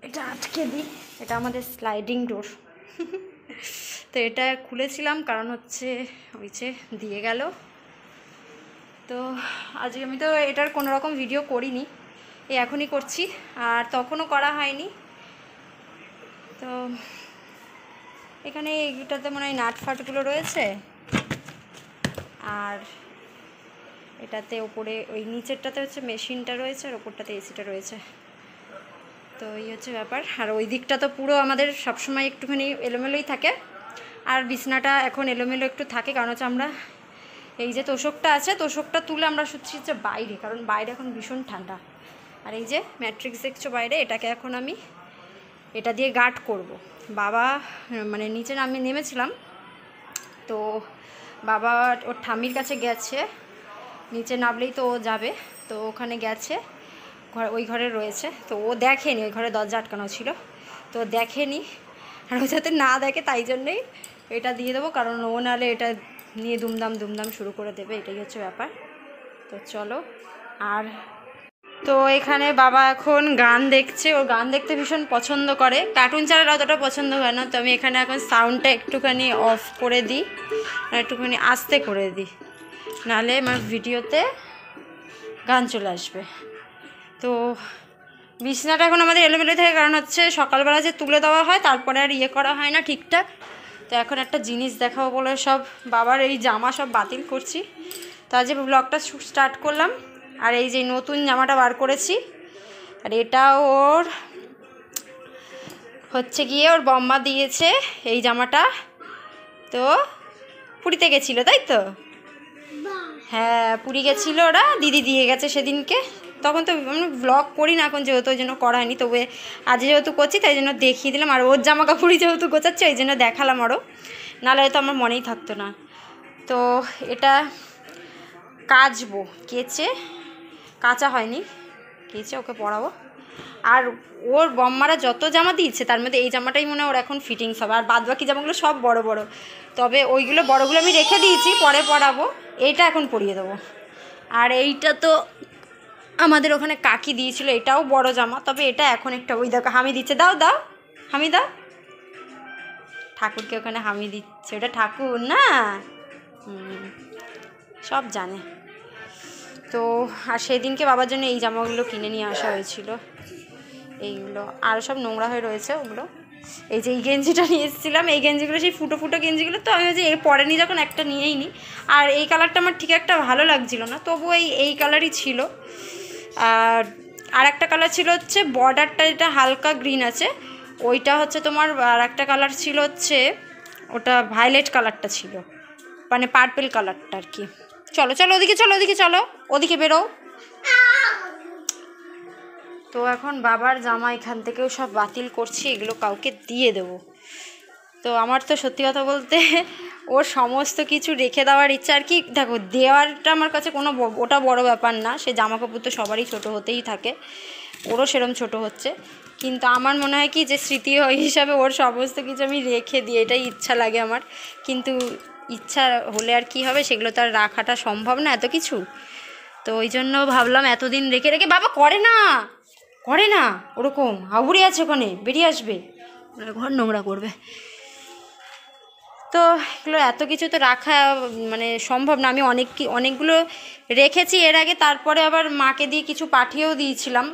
এটা আটকে দিই, এটা আমাদের স্লাইডিং ডোর। তো এটা খুলেছিলাম কারণ হচ্ছে ওই যে দিয়ে গেল। তো আজকে আমি তো এটার কোনো রকম ভিডিও করিনি, এই এখনই করছি, আর তখনও করা হয়নি। তো এখানে এইটাতে মনে হয় নাট ফাটগুলো রয়েছে, আর এটাতে ওপরে ওই নিচেরটাতে হচ্ছে মেশিনটা রয়েছে, আর ওপরটাতে এসিটা রয়েছে। তো এই হচ্ছে ব্যাপার। আর ওই দিকটা তো পুরো আমাদের সবসময় একটুখানি এলোমেলোই থাকে, আর বিছনাটা এখন এলোমেলো একটু থাকে, কারণ হচ্ছে আমরা এই যে তোষকটা আছে, তোষকটা তুলে আমরা শুচ্ছি হচ্ছে বাইরে, কারণ বাইরে এখন ভীষণ ঠান্ডা। আর এই যে ম্যাট্রিক্স দেখছো বাইরে, এটাকে এখন আমি এটা দিয়ে গার্ড করব। বাবা মানে নিচে আমি নেমেছিলাম, তো বাবা ওর ঠাম্মির কাছে গেছে, নিচে নামলেই তো ও যাবে, তো ওখানে গেছে, ওই ঘরে রয়েছে। তো ও দেখেনি, ওই ঘরে দরজা আটকানো ছিল, তো দেখেনি। আর ও যাতে না দেখে তাই জন্যেই এটা দিয়ে দেবো, কারণ ও নাহলে এটা নিয়ে দুমদাম শুরু করে দেবে, এটাই হচ্ছে ব্যাপার। তো চলো। আর তো এখানে বাবা এখন গান দেখছে, ও গান দেখতে ভীষণ পছন্দ করে, কার্টুন চ্যানেল অতটা পছন্দ হয় না। তো আমি এখানে এখন সাউন্ডটা একটুখানি অফ করে দিই, আর একটুখানি আস্তে করে দিই, নাহলে আমার ভিডিওতে গান চলে আসবে। তো বিছনাটা এখন আমাদের এলোমেলো থাকে, কারণ হচ্ছে সকালবেলা যে তুলে দেওয়া হয় তারপরে আর ইয়ে করা হয় না ঠিকঠাক। তো এখন একটা জিনিস দেখাবো বলে সব বাবার এই জামা সব বাতিল করছি। তো আজ ব্লগটা স্টার্ট করলাম, আর এই যে নতুন জামাটা বার করেছি, আর এটা ওর হচ্ছে গিয়ে ওর বম্মা দিয়েছে এই জামাটা। তো পুরীতে গেছিলো তাই তো? হ্যাঁ, পুরী গেছিলো ওরা, দিদি দিয়ে গেছে সেদিনকে। তখন তো আমি ব্লগ করি না এখন, যেহেতু ওই জন্য করা হয়নি, তবে আজ যেহেতু করছি তাই জন্য দেখিয়ে দিলাম। আর ওর জামা কাপড়ই যেহেতু গোছাচ্ছে ওই জন্য দেখালাম আরও, নাহলে হয়তো আমার মনেই থাকতো না। তো এটা কাচবো, কাচা হয়নি, কেচে ওকে পরাবো। আর ওর বম্মারা যত জামা দিয়েছে তার মধ্যে এই জামাটাই মনে হয় ওর এখন ফিটিংস হবে, আর বাদ বাকি জামাগুলো সব বড় বড়, তবে ওইগুলো বড়গুলো আমি রেখে দিয়েছি, পরে পরাবো। এইটা এখন পরিয়ে দেবো। আর এইটা তো আমাদের ওখানে কাকি দিয়েছিল, এটাও বড় জামা, তবে এটা এখন একটা ওই দেখো হামি দিচ্ছে, দাও দাও হামি দাও, ঠাকুরকে ওখানে হামি দিচ্ছে, ওটা ঠাকুর না, সব জানে। তো আর সেদিনকে বাবার জন্য এই জামাগুলো কিনে নিয়ে আসা হয়েছিল, এইগুলো আরও সব নোংরা হয়ে রয়েছে ওগুলো। এই যে এই গেঞ্জিটা নিয়ে এসেছিলাম, এই গেঞ্জিগুলো সেই ফুটো ফুটো গেঞ্জিগুলো, তো আমি যে এর পরে নিই যখন একটা নিয়েই নিই। আর এই কালারটা আমার ঠিক একটা ভালো লাগছিল না, তবুও এই কালারই ছিল। আর একটা কালার ছিল হচ্ছে বর্ডারটা যেটা হালকা গ্রিন আছে, ওইটা হচ্ছে তোমার, আর একটা কালার ছিল হচ্ছে ওটা ভায়োলেট কালারটা ছিল, মানে পার্পেল কালারটা আর কি। চলো চলো ওদিকে, চলো ওদিকে, চলো ওদিকে বেরো। তো এখন বাবার জামা এখান থেকেও সব বাতিল করছি, এগুলো কাউকে দিয়ে দেবো। তো আমার তো সত্যি কথা বলতে ওর সমস্ত কিছু রেখে দেওয়ার ইচ্ছা আর কি। দেখো, দেওয়ারটা আমার কাছে কোনো ওটা বড় ব্যাপার না, সে জামা কাপড় তো সবারই ছোটো হতেই থাকে, ওরও সেরম ছোট হচ্ছে, কিন্তু আমার মনে হয় কি যে স্মৃতি হিসাবে ওর সমস্ত কিছু আমি রেখে দিই, এটাই ইচ্ছা লাগে আমার। কিন্তু ইচ্ছা হলে আর কি হবে, সেগুলো তো আর রাখাটা সম্ভব না এত কিছু। তো ওই জন্য ভাবলাম এতদিন রেখে রেখে, বাবা করে না ওরকম, হাবুড়ি আছে ওখানে, বেরিয়ে আসবে, ঘর নোংরা করবে। তো এগুলো এত কিছু তো রাখা মানে সম্ভব না। আমি অনেকগুলো রেখেছি এর আগে, তারপরে আবার মাকে দিয়ে কিছু পাঠিয়েও দিয়েছিলাম।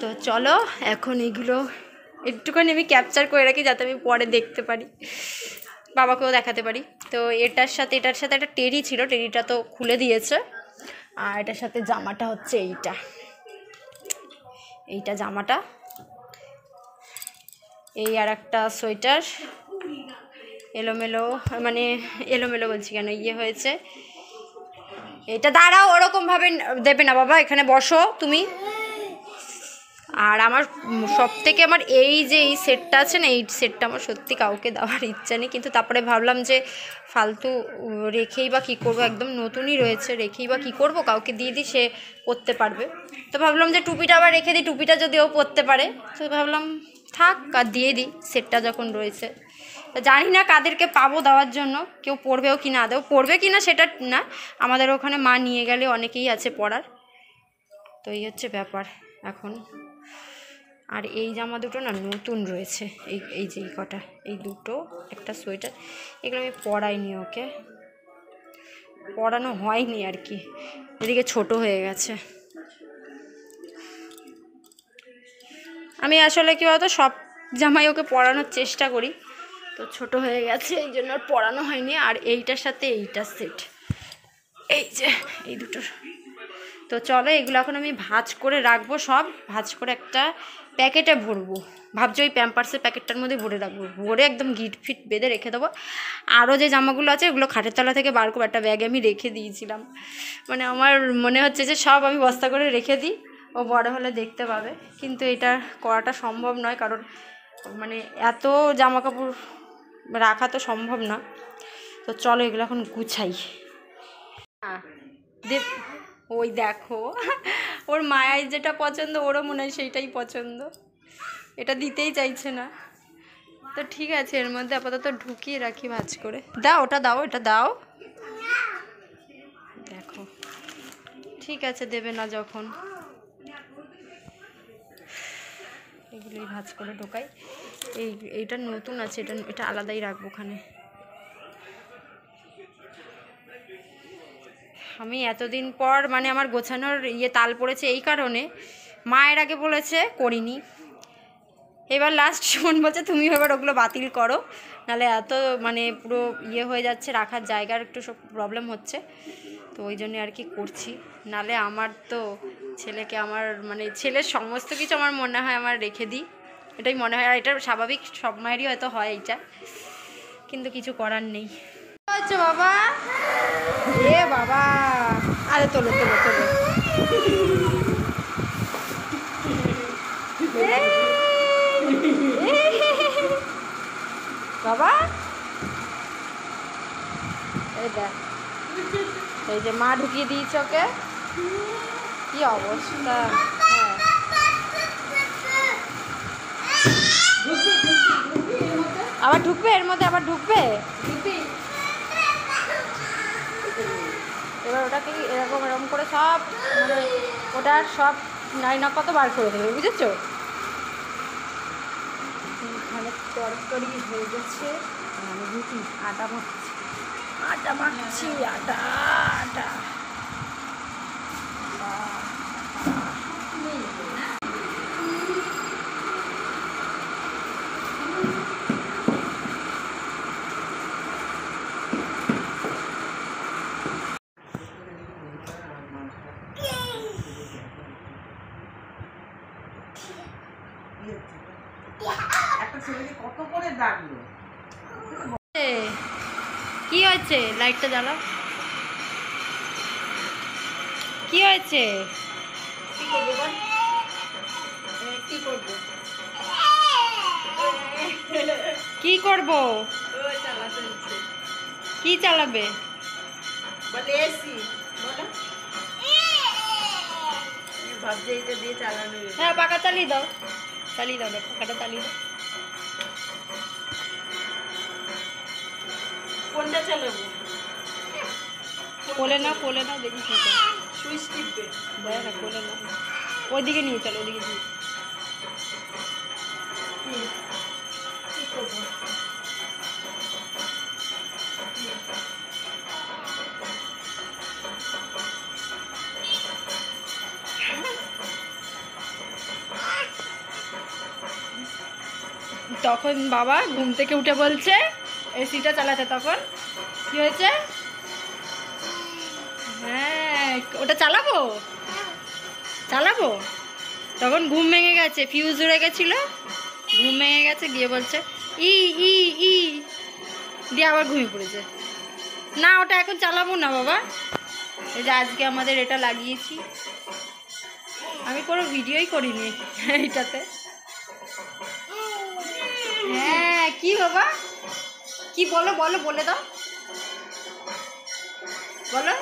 তো চলো এখন এগুলো একটুখানি আমি ক্যাপচার করে রাখি, যাতে আমি পরে দেখতে পারি, বাবাকেও দেখাতে পারি। তো এটার সাথে একটা টেরি ছিল, টেরিটা তো খুলে দিয়েছে। আর এটার সাথে জামাটা হচ্ছে এইটা জামাটা, এই আর একটা সোয়েটার এলোমেলো বলছি কেন, হয়েছে। এটা দাঁড়াও, ওরকমভাবে দেবে না বাবা, এখানে বসো তুমি। আর আমার সবথেকে আমার এই যে এই সেটটা আছে না, এই সেটটা আমার সত্যি কাউকে দেওয়ার ইচ্ছা নেই, কিন্তু তারপরে ভাবলাম যে ফালতু রেখেই বা কী করবো, একদম নতুনই রয়েছে, রেখেই বা কী করবো, কাউকে দিয়ে দিই, সে পরতে পারবে। তো ভাবলাম যে টুপিটা আবার রেখে দিই, টুপিটা যদি ও পরতে পারে, তো ভাবলাম থাক আর দিয়ে দিই, সেটটা যখন রয়েছে। জানি না কাদেরকে পাবো দেওয়ার জন্য, কেউ পড়বেও কি না, পড়বে কি না সেটা না, আমাদের ওখানে মা নিয়ে গেলে অনেকেই আছে পড়ার। তো এই হচ্ছে ব্যাপার এখন। আর এই জামা দুটো না নতুন রয়েছে, এই যে এই কটা, এই দুটো, একটা সোয়েটার, এগুলো আমি পরাইনি, ওকে পরানো হয়নি আর কি, এদিকে ছোট হয়ে গেছে। আমি আসলে কী বলতো সব জামাই ওকে পরানোর চেষ্টা করি, তো ছোট হয়ে গেছে এই জন্য আর পরানো হয়নি। আর এইটার সাথে এইটার সেট, এই যে এই দুটোর। তো চলো এগুলো এখন আমি ভাঁজ করে রাখবো, সব ভাঁজ করে একটা প্যাকেটে ভরবো, ভাবছি ওই প্যাম্পার্সের প্যাকেটটার মধ্যে ভরে রাখবো, ভরে একদম গিট ফিট বেঁধে রেখে দেবো। আরও যে জামাগুলো আছে ওগুলো খাটের তলা থেকে বার করে একটা ব্যাগে আমি রেখে দিয়েছিলাম, মানে আমার মনে হচ্ছে যে সব আমি বস্তা করে রেখে দিই, ও বড় হলে দেখতে পাবে, কিন্তু এটা করাটা সম্ভব নয়, কারণ মানে এত জামা কাপড় রাখা তো সম্ভব না। তো চলো এগুলো এখন গুছাই। ওই দেখো ওর মায়ের যেটা পছন্দ ওরও মনে হয় সেইটাই পছন্দ, এটা দিতেই চাইছে না। তো ঠিক আছে, এর মধ্যে আপাতত ঢুকিয়ে রাখি ভাঁজ করে। দাও ওটা দাও, এটা দাও, দেখো ঠিক আছে দেবে না যখন, এগুলোই ভাঁজ করে ঢোকাই। এইটা নতুন আছে, এটা আলাদাই রাখবো ওখানে। আমি এতদিন পর মানে আমার গোছানোর তাল পড়েছে এই কারণে, মায়ের আগে বলেছে করিনি, এবার লাস্ট শোন বলছে তুমি এবার ওগুলো বাতিল করো, নাহলে এত মানে পুরো হয়ে যাচ্ছে, রাখার জায়গার একটু সব প্রবলেম হচ্ছে, তো ওই জন্য আর কি করছি। নাহলে আমার তো ছেলেকে আমার মানে ছেলের সমস্ত কিছু আমার মনে হয় আমার রেখে দিই, এটাই মনে হয়, আর এটা স্বাভাবিক, সব মায়েরই হয়তো হয় এইটা, কিন্তু কিছু করার নেই। আচ্ছা বাবা, এ বাবা, আরে তোলো তোলো তোলো, বাবা এই দেখ, এই যে মা ঢুকিয়ে দিয়েছে ওকে, কি অবস্থা। হ্যাঁ আবার ঢুকবে এর মধ্যে, আবার ঢুকবে, এবার ওটাকে এরকম এরকম করে সব মানে ওটার সব নাইনা কত বার করে দেবে, বুঝেছো? এখানে তরকারি হয়ে গেছে, আমি রুটি আটা মাখছি, আটা আটা কত করে ডাকলো, কি হয়েছে? লাইটটা জ্বালাও, কি হয়েছে? কি করব? কি চালাবে? হ্যাঁ পাখা চালিয়ে দাও, চালিয়ে দাও, পাখাটা চালিয়ে দাও। কোনটা চালাবো? কোলে না দেখি কি করে। সুইচ টিপবে, দেখ না, কোলে না, ওইদিকে নিয়ে চলো, ওইদিকে নিয়ে। কি করবো? তখন বাবা ঘুম থেকে উঠে বলছে এসিটা চালাতে, তখন কি হয়েছে? হ্যাঁ ওটা চালাবো, তখন ঘুম ভেঙে গেছে, ফিউজ উড়ে গেছিলো, ঘুম ভেঙে গেছে, গিয়ে বলছে ই ই ই দিয়ে আবার ঘুমিয়ে পড়েছে। না ওটা এখন চালাবো না বাবা, এই যে আজকে আমাদের এটা লাগিয়েছি, আমি কোনো ভিডিওই করিনি এইটাতে। হ্যাঁ কি বাবা, কি বলো বলে দাও, বলো।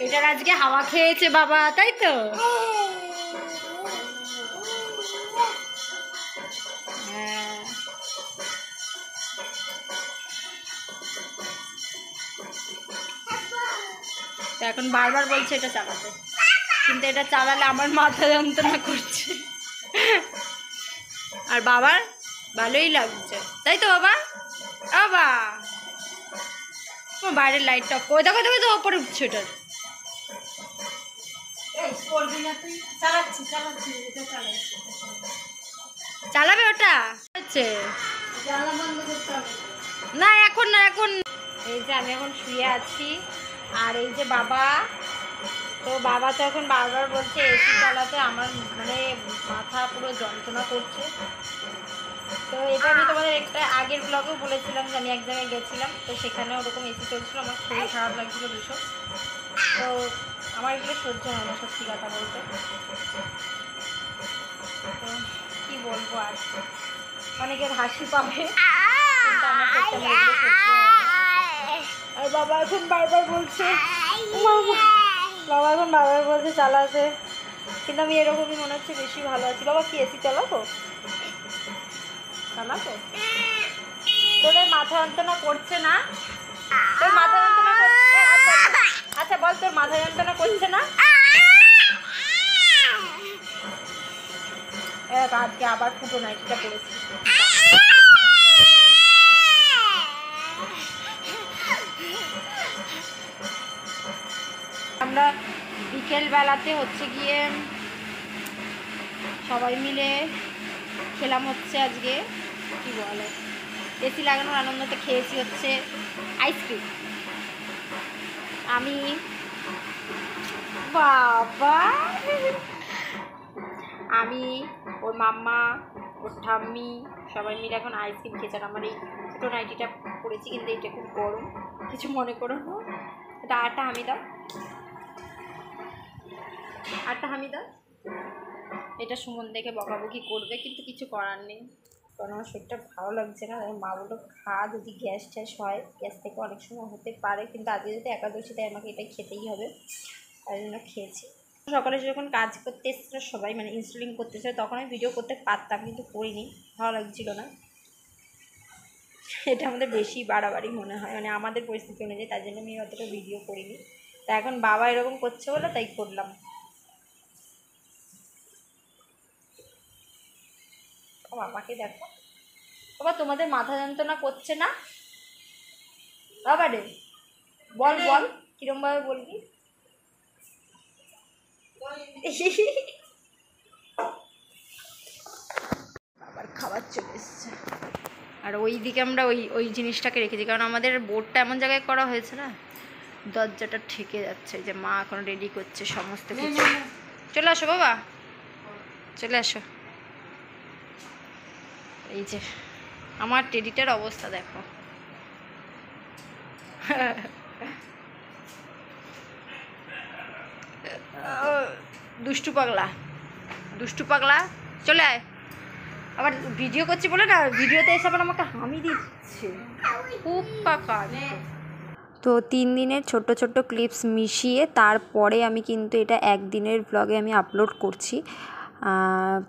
এটার আজকে হাওয়া খেয়েছে বাবা, তাই তো? হ্যাঁ তো এখন বারবার বলছে এটা চালাতে, কিন্তু এটা চালালে আমার মাথা যন্ত্রণা করছে। আর বাবার ভালোই লাগছে, তাই তো বাবা? বাবা বাইরের লাইটটা অফ করে, দেখো দেখো তো ওপরে উঠছে ওটার। চালাবে ওটা হচ্ছে না, এখন না, এখন। এই যে আমি এখন শুয়ে আছি, আর এই যে বাবা, তো বাবা তো এখন বারবার বলছে এসি চালাতে, আমার মানে মাথা পুরো যন্ত্রণা করছে। তো এটা আমি তোমাদের একটা আগের ব্লগেও বলেছিলাম যে আমি এক জায়গায় গেছিলাম, তো সেখানে ওরকম এসি চলছিল, আমার শরীর খারাপ লাগছিলো ভীষণ। তো আমার এগুলো সহ্য হয় না, সত্যি কথা বলতে। তো কী বলবো, আর অনেকের হাসি পাবে, কিন্তু আমার সত্যি আমার এগুলো সহ্য হয় না। আর বাবা এখন বারবার বলছে, বাবা এখন বারবার বলছে চালাতে, কিন্তু আমি এরকমই মনে হচ্ছে বেশি ভালো আছি। বাবা কি এসি চালাবো? চালাবো? তোদের মাথা যন্ত্রণা করছে না? তোর মাথা যন্ত্রণা করছে? আচ্ছা বল, তোর মাথা যন্ত্রণা করছে না? আজকে আবার ফুটো নাইটিটা পড়েছি। আমরা বিকেলবেলাতে হচ্ছে গিয়ে সবাই মিলে খেলাম হচ্ছে আজকে, কি বলে, এসি লাগানোর আনন্দতে খেয়েছি হচ্ছে আইসক্রিম। আমি বাবা আমি, ওর মাম্মা, ওর ঠাম্মি সবাই মিলে এখন আইসক্রিম খেয়েছে। আর আমার এই ছোটো নাইটিটা পড়েছি, কিন্তু এটা খুব গরম, কিছু মনে করো না। এটা আটা হামি দাও, আটা হামি দাও। এটা সুমন দেখে বকাবকি করবে, কিন্তু কিছু করার নেই, কারণ আমার শরীরটা ভালো লাগছে না। মা বললো খা, যদি গ্যাস ট্যাস হয়, গ্যাস থেকে অনেক সময় হতে পারে, কিন্তু আজকে যদি একাদশী, তাই আমাকে এটা খেতেই হবে, তাই জন্য খেয়েছি। সকালে যখন কাজ করতে এসেছিলো সবাই, মানে ইনস্টলিং করতে এসেছিলো, তখন আমি ভিডিও করতে পারতাম, কিন্তু করিনি, ভালো লাগছিল না। এটা আমাদের বেশি বাড়াবাড়ি মনে হয়, মানে আমাদের পরিস্থিতি অনুযায়ী, তাই জন্য আমি অতটা ভিডিও করিনি। তা এখন বাবা এরকম করছে বলে তাই করলাম। বাবাকে দেখো, বাবা তোমাদের মাথা যন্ত্রণা করছে না? বাবা রে বল বল, কিরমভাবে বলবি? আবার খাবার চলে এসছে। আর ওই দিকে আমরা ওই জিনিসটাকে রেখেছি, কারণ আমাদের বোর্ডটা এমন জায়গায় করা হয়েছে না, দরজাটা ঠেকে যাচ্ছে। যে মা এখন রেডি করছে সমস্ত কিছু। চলে আসো বাবা, চলে আসো। এই যে আমার টেডিটার অবস্থা দেখো। দুষ্টু পাগলা, দুষ্টু পাগলা, চলে আয়। আবার ভিডিও করছি বলে না, ভিডিওতে এসে আবার আমাকে হামি দিচ্ছে, খুব পাকা। তো 3 দিনের ছোট্ট ছোট্ট ক্লিপস মিশিয়ে তারপরে আমি কিন্তু এটা একদিনের ব্লগে আমি আপলোড করছি।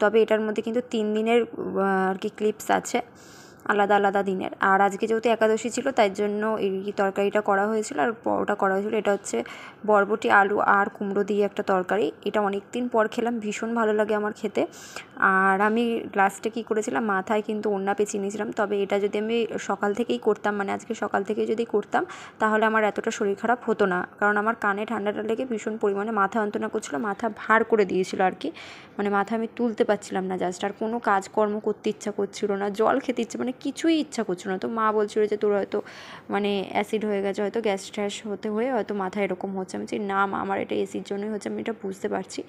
তবে এটার মধ্যে কিন্তু 3 দিনের আর কি ক্লিপস আছে, আলাদা আলাদা দিনের। আর আজকে যেহেতু একাদশী ছিল, তাই জন্য এই তরকারিটা করা হয়েছিল, আর পরোটা করা হয়েছিল। এটা হচ্ছে বরবটি, আলু আর কুমড়ো দিয়ে একটা তরকারি। এটা অনেক দিন পর খেলাম, ভীষণ ভালো লাগে আমার খেতে। আর আমি লাস্টে কী করেছিলাম, মাথায় কিন্তু ওড়না পেঁচিয়ে নিয়েছিলাম। তবে এটা যদি আমি সকাল থেকেই করতাম, মানে আজকে সকাল থেকেই যদি করতাম, তাহলে আমার এতটা শরীর খারাপ হতো না, কারণ আমার কানে ঠান্ডাটা লেগে ভীষণ পরিমাণে মাথা যন্ত্রণা করছিলো, মাথা ভার করে দিয়েছিল আর কি, মানে মাথা আমি তুলতে পারছিলাম না জাস্ট। আর কোনো কাজকর্ম করতে ইচ্ছা করছিল না, জল খেতে ইচ্ছা, মানে কিছুই ইচ্ছা করছিল না। তো মা বলছিল যে তোর হয়তো মানে অ্যাসিড হয়ে গেছে, হয়তো গ্যাস ট্যাস হতে হয়ে হয়তো মাথা এরকম হচ্ছে। আমি বলছি না মা, আমার এটা এসির জন্যই হচ্ছে, আমি এটা বুঝতে পারছি।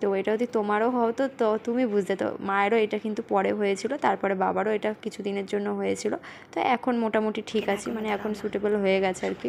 তো এটা যদি তোমারও হতো তো তুমি বুঝতে। তো মায়েরও এটা কিন্তু পরে হয়েছিল, তারপরে বাবারও এটা কিছু দিনের জন্য হয়েছিল। তো এখন মোটামুটি ঠিক আছে, মানে এখন সুটেবল হয়ে গেছে আর কি।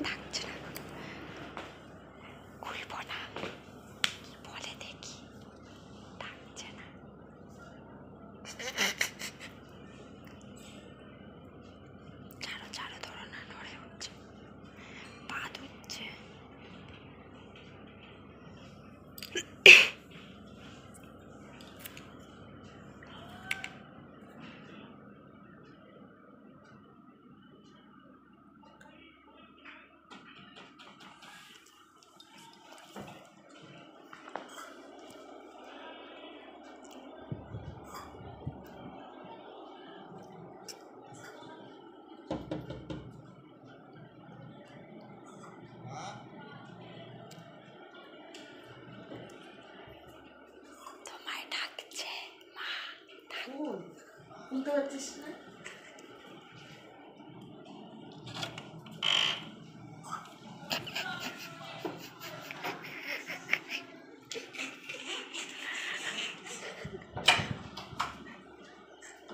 তোমায় ডাকছে মা। শুনতে পাচ্ছিস না?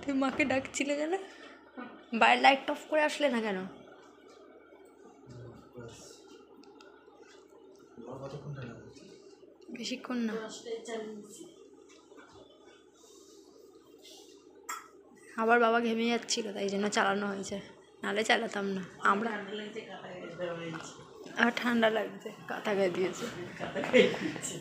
তুমি মাকে ডাকছিলে কেন? বাইরের লাইট অফ করে আসলে না কেন? বেশিক্ষণ না। 10টায় চালিয়েছি। আবার বাবা ঘেমে যাচ্ছিল, তাই জন্য চালানো হয়েছে, নাহলে চালাতাম না আমরা। ঠান্ডা লাগছে, কাঁথা গায়ে দেওয়া হয়েছে। আর ঠান্ডা লাগছে, কাঁথা গায়ে দিয়েছে। কাঁথা গায়ে দিয়েছে।